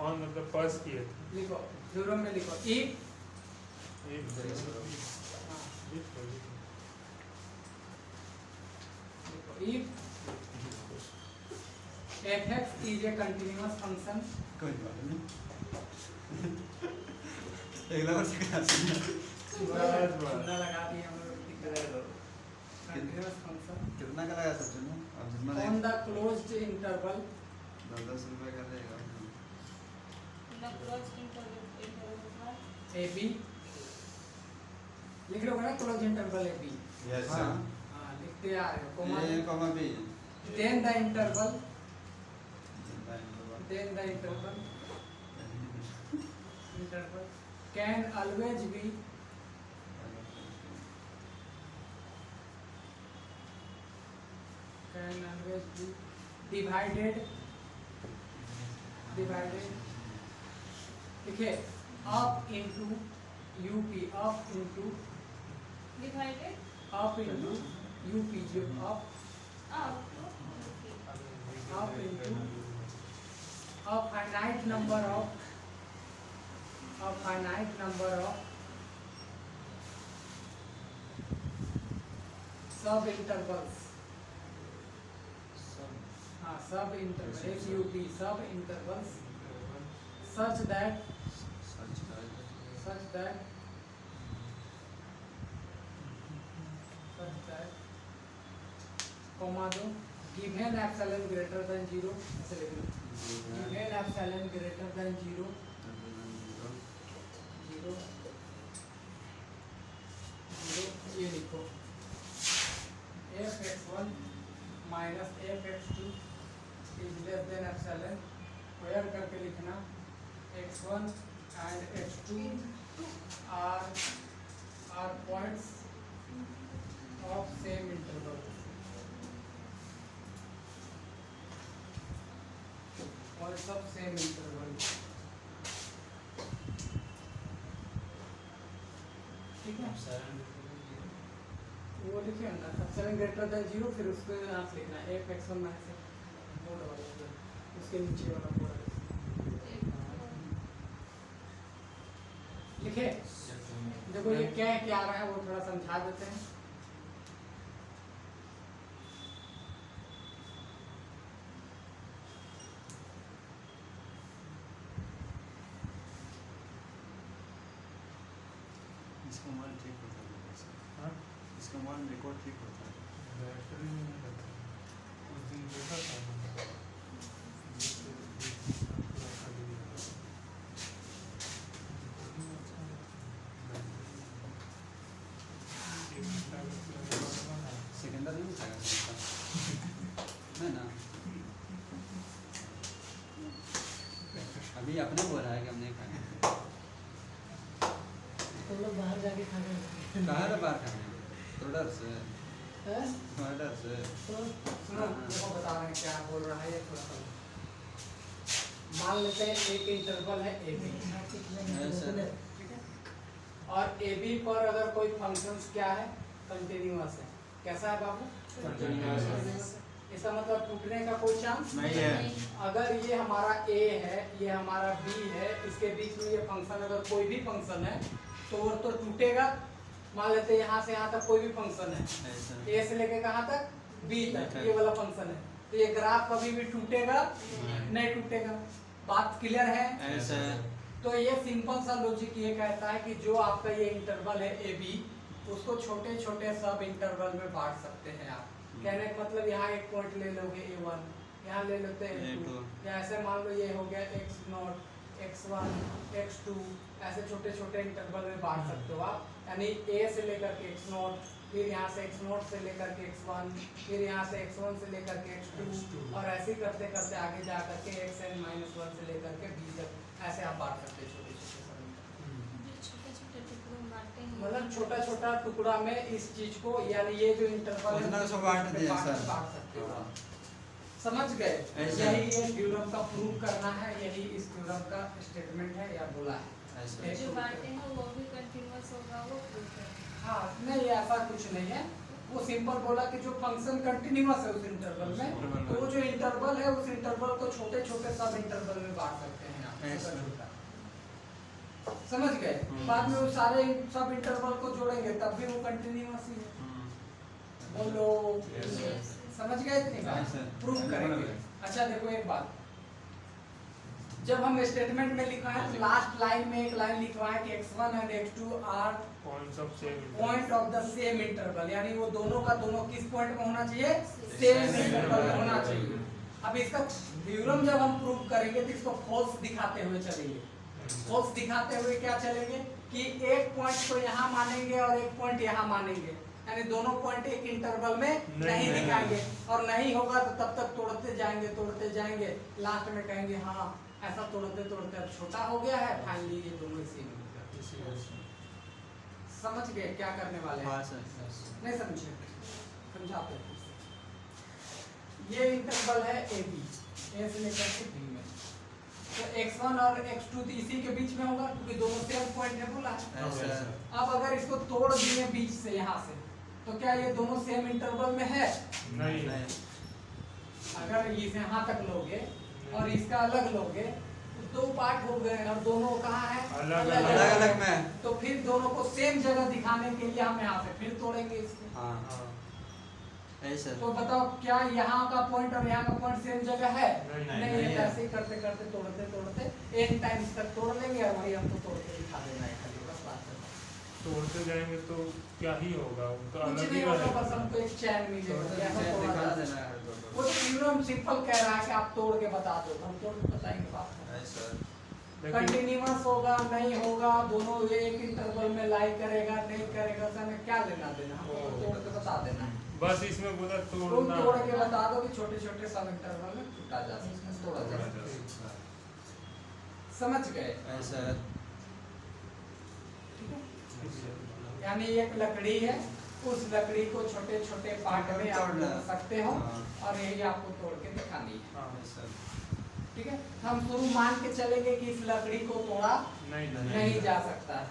ऑन मतलब पास किए थे लिखो थ्योरम में लिखो इफ एक if f(x) is a continuous function कोई बात नहीं अगला बार सिखा सकते बंदा लगा दिए हम लोग continuous function कितना का लगा सकते हो अब जितना on the closed interval 10 रुपए का रहेगा The closed interval था ab लिख लो ना closed interval ab यस हाँ लिखते आ रहे हो comma a comma b then the interval can always be divided देखिए up into up into divided up into जो up into a finite number of sub intervals sub intervals such that comma दो given epsilon greater than 0 ऐसे लिख लो given epsilon greater than 0 ये लिखो f(x1 minus f(x2) is less than epsilon square करके लिखना x1 and x2 are points of same interval points of same interval ठीक है वो लिखे अंदर epsilon greater than 0 फिर उसको यहाँ से लिखना f(x1 minus उसके नीचे वाला पूरा लिखे देखो ये क्या आ रहा है वो थोड़ा समझा देते हैं इसका मान ठीक होता है हाँ इसका मान रिकॉर्ड ठीक होता है बैटरी नहीं रहता उस दिन देखा था सेकेंडरी नहीं था ना अभी अपने बोल रहा है कि हमने खाया तुम लोग बाहर जाके खाना कहाँ से बाहर खाए ऑर्डर से है ऑर्डर से सुनो देखो बता रहे हैं क्या बोल रहा है ये थोड़ा सा मान लेते हैं एक इंटरवल है AB ठीक है और AB पर अगर कोई फंक्शंस क्या है कंटिन्यूअस है कैसा है बाबू इसका मतलब टूटने का कोई चांस नहीं है अगर ये हमारा A है ये हमारा B है इसके बीच में ये फंक्शन अगर कोई भी फंक्शन है तो वो तो टूटेगा मान लेते हैं यहाँ से यहाँ तक कोई भी फंक्शन है A से लेके कहाँ तक B तक ये वाला फंक्शन है तो ये ग्राफ कभी भी टूटेगा नहीं टूटेगा बात क्लियर है ऐसा तो ये सिंपल सा लॉजिक ये कहता है कि जो आपका ये इंटरवल है AB उसको छोटे छोटे सब इंटरवल में बांट सकते हैं आप कहने का मतलब यहाँ एक पॉइंट ले लोगे A1 यहाँ ले लेते हैं A2 या ऐसे मान लो ये हो गया x0 x1 x2 ऐसे छोटे छोटे इंटरवल में बांट सकते हो आप यानी A से लेकर के x0 फिर यहाँ से x0 से लेकर के x1 फिर यहाँ से x1 से लेकर के x2 और ऐसे करते करते आगे जा करके xn-1 से लेकर के b तक ऐसे आप बांट सकते हैं छोटे छोटे छोटे टुकड़ों में बांटते हैं मतलब छोटा छोटा टुकड़ा में इस चीज को यानी ये जो इंटरवल है उतना सब बांट दिया सर बांट सकते हो आप। समझ गए ऐसे। यही ये थ्योरम का प्रूव करना है यही इस थ्योरम का स्टेटमेंट है या बोला है ऐसा एक जो बांटते हैं वो भी कंटिन्यूअस होगा वो प्रूफ है हाँ नहीं ऐसा कुछ नहीं है वो सिंपल बोला कि जो फंक्शन कंटिन्यूअस है उस इंटरवल में, तो वो जो इंटरवल है उस इंटरवल को छोटे छोटे सब इंटरवल में बांट सकते हैं आप, ऐसा। छोटा-छोटा। समझ गए? बाद में वो सारे सब इंटरवल को जोड़ेंगे तब भी वो कंटिन्यूअस ही है। बोलो Yes. समझ गए इतनी बात? Yes, sir. प्रूव करेंगे। अच्छा देखो एक बात, जब हम स्टेटमेंट में लिखा है लास्ट लाइन में एक लाइन लिखवाए कि x1 and x2 are points of same point of the same interval, यानी वो दोनों का दोनों किस पॉइंट में होना चाहिए? सेम इंटरवल में होना चाहिए। अब इसका थ्योरम जब हम प्रूव करेंगे तो इसको फॉल्स दिखाते हुए चलेंगे। फॉल्स दिखाते हुए क्या चलेंगे कि एक पॉइंट को यहाँ मानेंगे और एक पॉइंट यहाँ मानेंगे, यानी दोनों पॉइंट एक इंटरवल में नहीं दिखाएंगे, और नहीं होगा तो तब तक तोड़ते जाएंगे, लास्ट में कहेंगे हाँ ऐसा तोड़ते तोड़ते अब छोटा हो गया है, फाइनली ये दोनों इसी में मिल गए। समझ गए क्या करने वाले हैं? हाँ सर। नहीं समझे? समझाते हैं। ये इंटरवल है ए बी, ए से लेकर के बी में, तो x1 और x2 तो इसी के बीच में होगा क्योंकि दोनों सेम पॉइंट है बोला है। ऐसा। अब अगर इसको तोड़ दिए बीच से यहाँ से, तो क्या ये दोनों सेम इंटरवल में है? नहीं अगर इसे यहाँ तक लोगे और इसका अलग लोगे तो दो पार्ट हो गए और दोनों कहाँ है? अलग-अलग में। तो फिर दोनों को सेम जगह दिखाने के लिए हम यहाँ से फिर तोड़ेंगे इसको। हाँ ऐसा। तो बताओ क्या यहाँ का पॉइंट और यहाँ का पॉइंट सेम जगह है? नहीं, नहीं नहीं है। है। ऐसे ही करते करते तोड़ते एन टाइम्स तक तोड़ लेंगे और वही हमको तोड़ते दिखा देना है खाली, बस बात है। तोड़ते जाएंगे तो क्या ही होगा, उनका कुछ अलग नहीं ही होगा, रहेगा। बस हमको एक चैन मिलेगा। ऐसा चैन तोड़ा दिखा जा देना सकता है। है। वो तो थ्योरम सिंपल कह रहा है कि आप तोड़ के बता दो, हम तोड़ के बताएंगे बात खत्म। ऐसा। लेकिन कंटिन्यूअस होगा नहीं होगा, दोनों एक इंटरवल में लाई करेगा नहीं करेगा, उससे हमें क्या लेना देना, हमको तोड़ के बता देना है। बस इसमें बोला तुम तोड़ना तोड़ के बता दो कि छोटे छोटे सब इंटरवल में टूटा जा सकता है, तोड़ा जा सकता है। समझ गए? ऐसा। ठीक है? यानी एक लकड़ी है, उस लकड़ी को छोटे छोटे पार्ट में आप तोड़ना। तोड़ सकते हो हाँ। और यही आपको तोड़ के दिखानी है। हाँ, ऐसा। ठीक है? हम शुरू मान के चलेंगे कि इस लकड़ी को तोड़ा नहीं जा सकता है,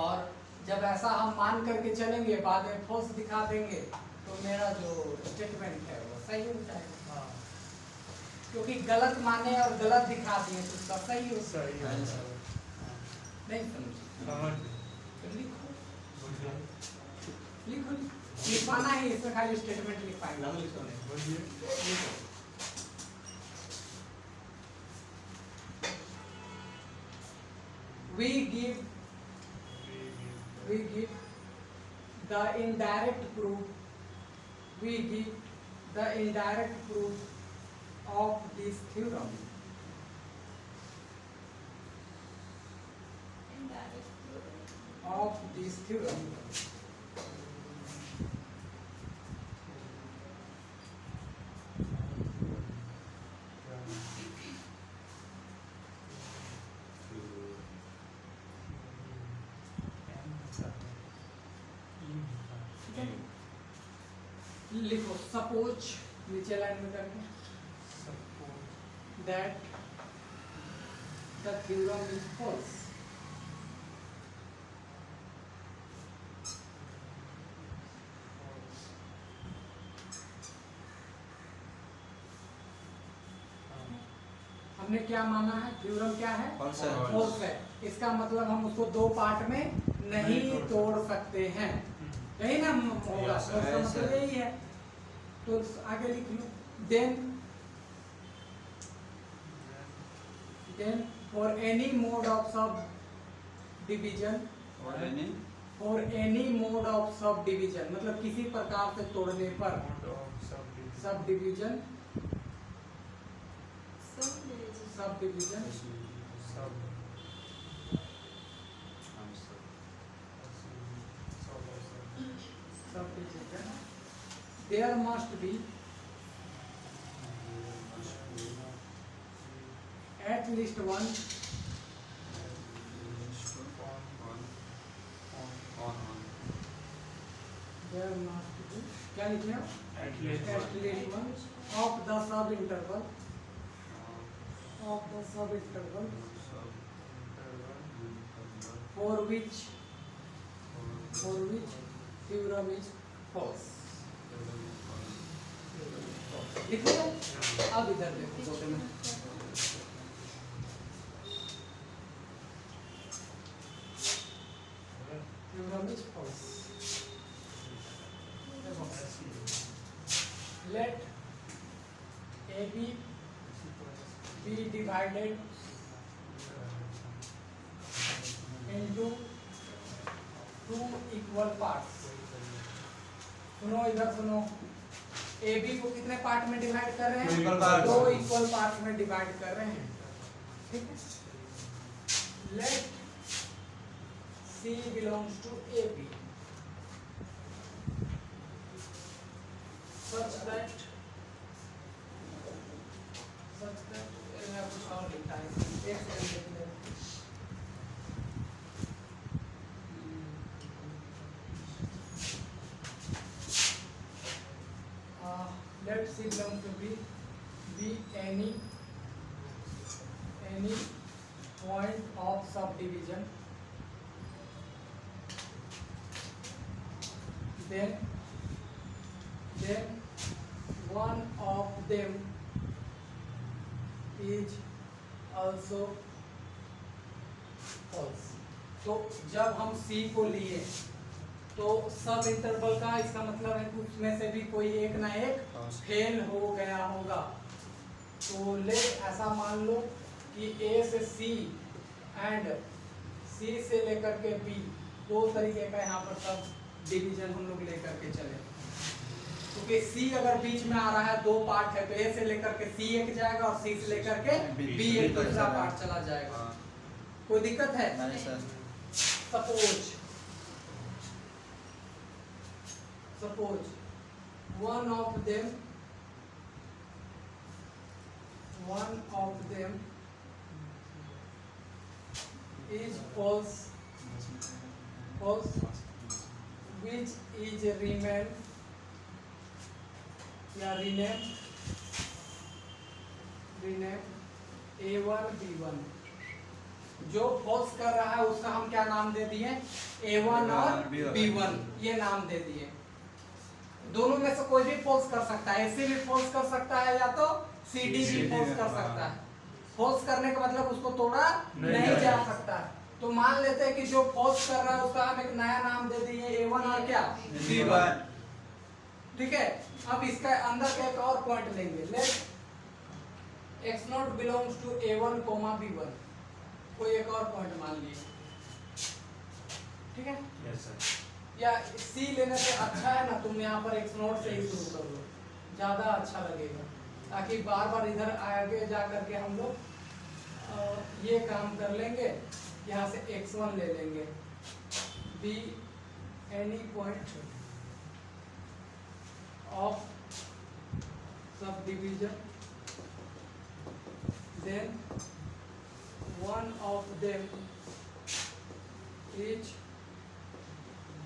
और जब ऐसा हम मान करके चलेंगे बाद में फॉल्स दिखा देंगे तो मेरा जो स्टेटमेंट है वो सही हो जाएगा, हाँ, क्योंकि गलत माने और गलत दिखा दिए तो उसका सही हो। सही है। नहीं समझे? समझ तो लिखो लिखो लिखवाना ही, इसमें खाली स्टेटमेंट लिख पाएंगे। बोलिए। We give the indirect proof. We give the indirect proof of this theorem. Of this theorem. लिखो सपोज नीचे लाइन में करके that the theorem is false. हमने क्या माना है? थ्योरम क्या है? False है। False है। इसका मतलब हम उसको दो पार्ट में नहीं तोड़ सकते हैं, यही ना होगा। Yes, उसका yes, मतलब sir. यही है। तो आगे लिख लो, then for any mode of subdivision, और यानी for any mode of subdivision मतलब किसी प्रकार से तोड़ने पर subdivision there must be at least one there must be क्या लिखे हो? At least at least one of the sub interval for which theorem is false. लिख लिया? अब इधर देखो बोर्ड में। Theorem is false. Let AB be divided into two equal parts. सुनो इधर सुनो, AB को कितने पार्ट में डिवाइड कर रहे हैं? Equal parts. दो इक्वल पार्ट में डिवाइड कर रहे हैं, ठीक है। Let C belongs to AB such that मैं कुछ और लिखा है, एक सेकंड देख ले। Let C belongs to B be any point of subdivision, then one of them is also false. तो जब हम C को लिए तो सब इंटरवल का इसका मतलब है कि उसमें से भी कोई एक ना एक फेल हो गया होगा। तो ले ऐसा मान लो कि A से C एंड C से लेकर के B, दो तरीके का यहाँ पर सब डिवीजन हम लोग लेकर के चले। क्योंकि C अगर बीच में आ रहा है, दो पार्ट है, तो A से लेकर के C एक जाएगा और C से लेकर के B एक दूसरा पार्ट चला जाएगा। कोई दिक्कत है? नहीं sir. Suppose one of them is false, which is rename A1 B1। जो फॉल्स कर रहा है उसका हम क्या नाम दे दिए? A1 और B1 ये नाम दे दिए। दोनों में से कोई भी फॉल्स कर सकता है, AC भी फॉल्स कर सकता है या तो CD भी फॉल्स कर सकता है। फॉल्स करने का मतलब उसको तोड़ा नहीं जा सकता। तो मान लेते हैं कि जो फॉल्स कर रहा है उसका हम एक नया नाम दे दिए A1 और क्या B1, ठीक है। अब इसका अंदर का एक और पॉइंट लेंगे। Late x0 belongs to A1, B1, कोई एक और पॉइंट मान लिए, ठीक है। Yes sir. या C लेने से अच्छा है ना, तुम यहाँ पर x0 से ही शुरू कर लो, ज़्यादा अच्छा लगेगा, ताकि बार बार इधर आगे जा करके हम लोग ये काम कर लेंगे। यहाँ से x1 ले लेंगे, B any point of subdivision, then one of them is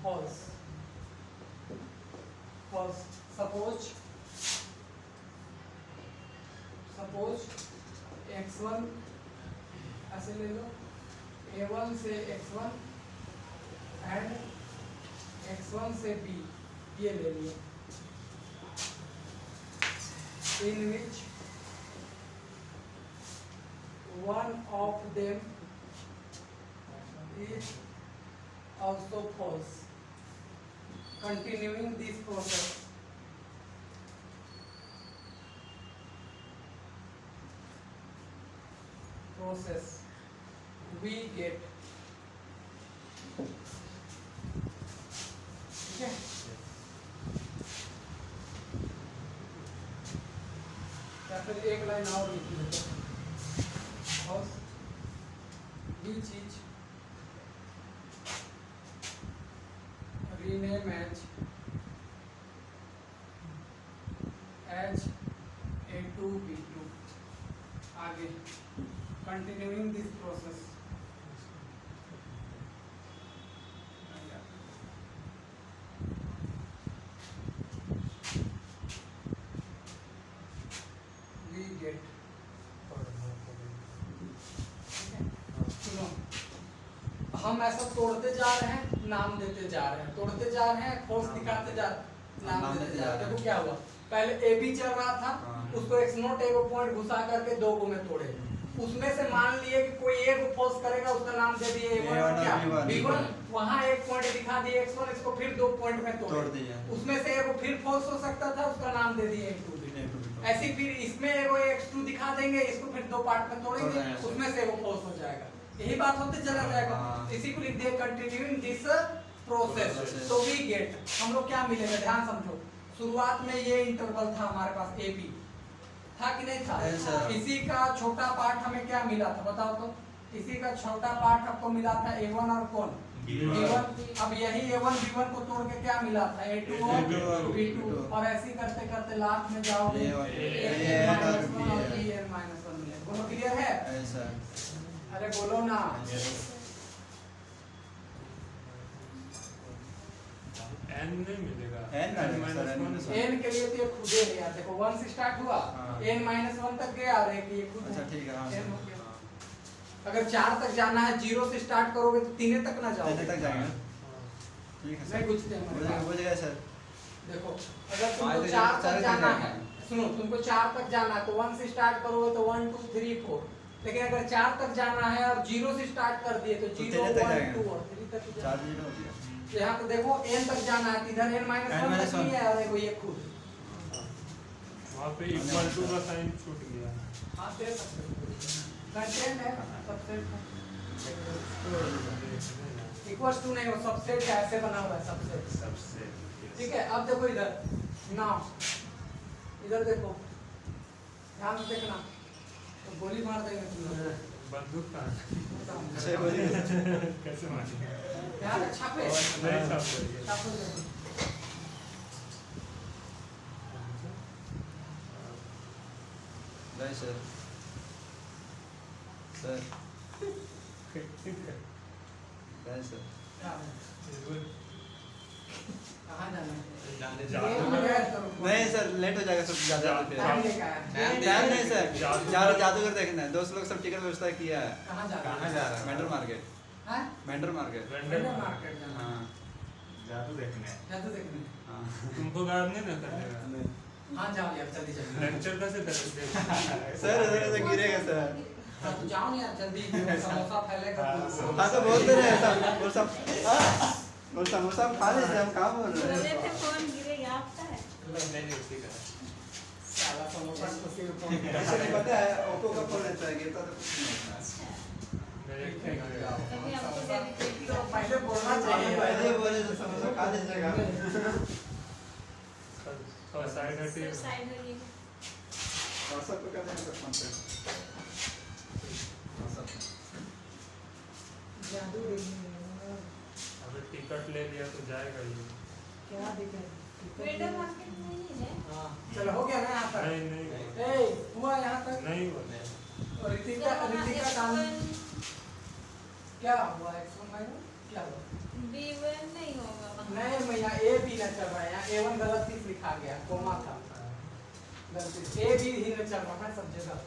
false. Suppose x1 ऐसे ले लो, A1 से x1 एंड x1 से B ये ले लिया, in which one of them is also false. Continuing this process we get, ठीक है। या फिर एक लाइन और लिख लेते हैं, which is rename as A2 B2। आगे continuing this process we get, सुनो हम ऐसा तोड़ते जा रहे हैं, नाम देते जा रहे हैं, तोड़ते जा रहे हैं, फोर्स दिखाते जा नाम देते जा रहे हैं। देखो क्या हुआ, पहले ए बी चल रहा था, उसको x नोट एगो पॉइंट घुसा करके दो को में तोड़े, उसमें से मान लिए कि कोई एक फोर्स करेगा, उसका नाम दे दिए A1 और क्या B1, वहां एक पॉइंट दिखा दिए x1, इसको फिर दो पॉइंट में तोड़ दिया, उसमें से एगो फिर फोर्स हो सकता था, उसका नाम दे दिए x2। ऐसे फिर इसमें एगो x2 दिखा देंगे, इसको फिर दो पार्ट में तोड़ेंगे, उसमें से एगो फोर्स हो जाएगा, यही बात होते चला जाएगा। इसी को लिख दिए कंटिन्यूइंग दिस प्रोसेस। तो वी गेट, हम लोग क्या मिलेगा, ध्यान समझो, शुरुआत में ये इंटरवल था हमारे पास ए बी, था कि नहीं था? इसी का छोटा पार्ट हमें क्या मिला था बताओ तो, इसी का छोटा पार्ट आपको मिला था A1 और कौन B1। अब यही A1 B1 को तोड़ के क्या मिला था A2 और B2, और ऐसे करते करते लास्ट में जाओगे AN और BN-1 मिले। बोलो क्लियर है? अरे बोलो ना। n नहीं मिलेगा, n के लिए तो ये खुद है यार, देखो 1 से स्टार्ट हुआ, n-1 तक गया, और एक ये खुद अच्छा ठीक है, हाँ, n हो गया। अगर 4 तक जाना है, 0 से स्टार्ट करोगे तो 3 तक ना जाओगे, 3 तक जाएंगे, ठीक है नहीं पूछते हैं हो जाएगा सर। देखो अगर तुमको 4 तक जाना है, सुनो तुमको 4 तक जाना है तो 1 से स्टार्ट करोगे तो 1 2 3 4, लेकिन अगर 4 तक जाना है और 0 से स्टार्ट कर दिए तो 0 1 2 और 3 तक ही जाना है। तो यहाँ तो देखो n तक जाना है, इधर n-1 तक नहीं है, और ये खुद वहाँ पे इक्वल टू का साइन छूट गया। हाँ दे सकते हो, कंटेंट है सबसेट इक्वल्स टू नहीं, वो सबसेट है, ऐसे बना हुआ है सबसेट, ठीक है। अब देखो इधर नाउ, इधर देखो, ध्यान से देखना, तो गोली मार देंगे तुम, बंदूक का कैसे मारेंगे? ध्यान से छापे, नहीं छापेंगे। छापो देखो। नहीं सर, सर नहीं सर, कहाँ जाना है? नहीं सर लेट हो जाएगा सब, ज्यादा टाइम लेके आया। टाइम नहीं सर, जादूगर देखना है, दोस्त लोग सब टिकट व्यवस्था किया है। कहाँ जा कहाँ जा रहा है? मेंढर मार्केट, हैं? मेंढर मार्केट, वेंडर मार्केट जाना है। हाँ जादू देखने जादू देखने। हाँ तुमको गार्ड नहीं ना करेगा। हाँ जाओ यार जल्दी जल्दी। लेक्चर कैसे करेंगे? सर ऐसे गिरेगा सर। हाँ तो जाओ ना यार जल्दी, समोसा फैलेगा तो। हाँ तो बोलते रहे सब, वो सब वो समोसा खा लेते हम, कहाँ बोल रहे बोले हैं? थे फोन गिरेगा आपका है। नहीं उसी का। साला समोसा तो सिर्फ फोन ऐसे नहीं पता है, ओप्पो का फोन रहता है, गिरता तो कुछ नहीं होता। अच्छा मेरे कभी हमको डेडिकेट तो पहले बोलना चाहिए। पहले बोले तो समोसा खा लीजिएगा। साइड हटी। साइड में ये व्हाट्सएप पे कर देंगे सर, फोन पे व्हाट्सएप जादू देखने अगर टिकट ले लिया तो जाएगा ही। क्या दिक्कत? वेंडर मार्केट नहीं है। हाँ चलो हो गया ना यहाँ तक। नहीं नहीं ए हुआ यहाँ तक। नहीं बोले। और ऋतिका काम क्या हुआ? X1 माइनस क्या हुआ? B1 नहीं होगा वहाँ। नहीं मैं यहाँ A भी न चल रहा है, यहाँ A1 गलती से लिखा गया, कोमा था गलती से, A भी ही न चल रहा है सब जगह।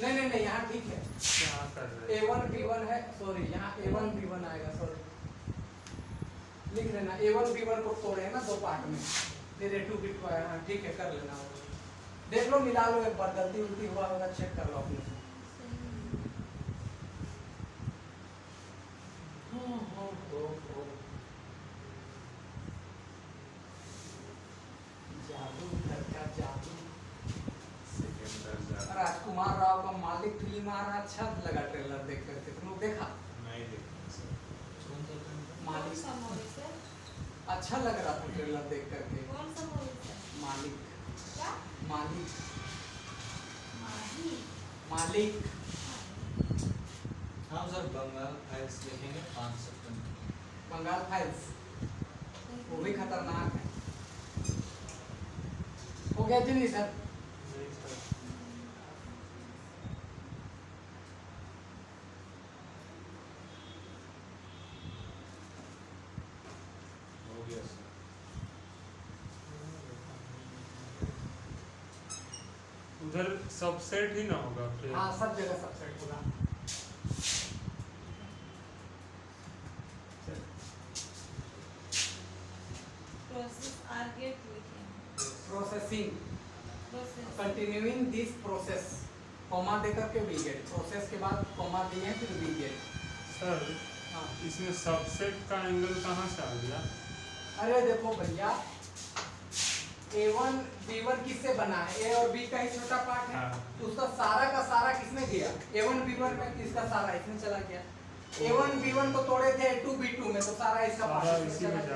नहीं नहीं नहीं यहाँ ठीक है, क्या कर रहे A1 B1 है, सॉरी यहाँ A1 B1 आएगा, सॉरी लिख लेना। A1 B1 को तोड़े ना दो पार्ट में, फिर A2 B2 को आया, ठीक है कर लेना। देख लो मिला लो एक बार, गलती उल्टी हुआ होगा चेक कर लो अपने। जादू घर का जादू। राजकुमार राव का मालिक फिल्म आ रहा, अच्छा लगा ट्रेलर देख करके, तुम लोग देखा? नहीं देखा सर। कौन मालिक सा मूवी सर? अच्छा लग रहा था ट्रेलर देख करके। कौन सा मूवी सर? मालिक क्या? मालिक माही। मालिक हाँ सर, बंगाल फाइल्स देखेंगे 5 सितंबर। बंगाल फाइल्स वो भी खतरनाक है। हो गया जी नहीं सर? नहीं सर। हो गया सर। उधर सबसेट ही ना होगा फिर। हाँ सब जगह सबसेट होगा। इन दिस प्रोसेस, कॉमा देकर के वी गेट, प्रोसेस के बाद कॉमा दिए हैं फिर वी गेट। सर हाँ इसमें सबसेट का एंगल कहाँ से आ गया? अरे देखो भैया, A1 B1 किससे बना है? A और B का ही छोटा पार्ट है, हाँ। तो उसका सारा का सारा किसमें गया? A1 B1 में, किसका सारा इसमें चला गया। A1 B1 को तोड़े थे A2 B2 में, तो सारा इसका सारा पार्ट इसमें इसी चला में गया।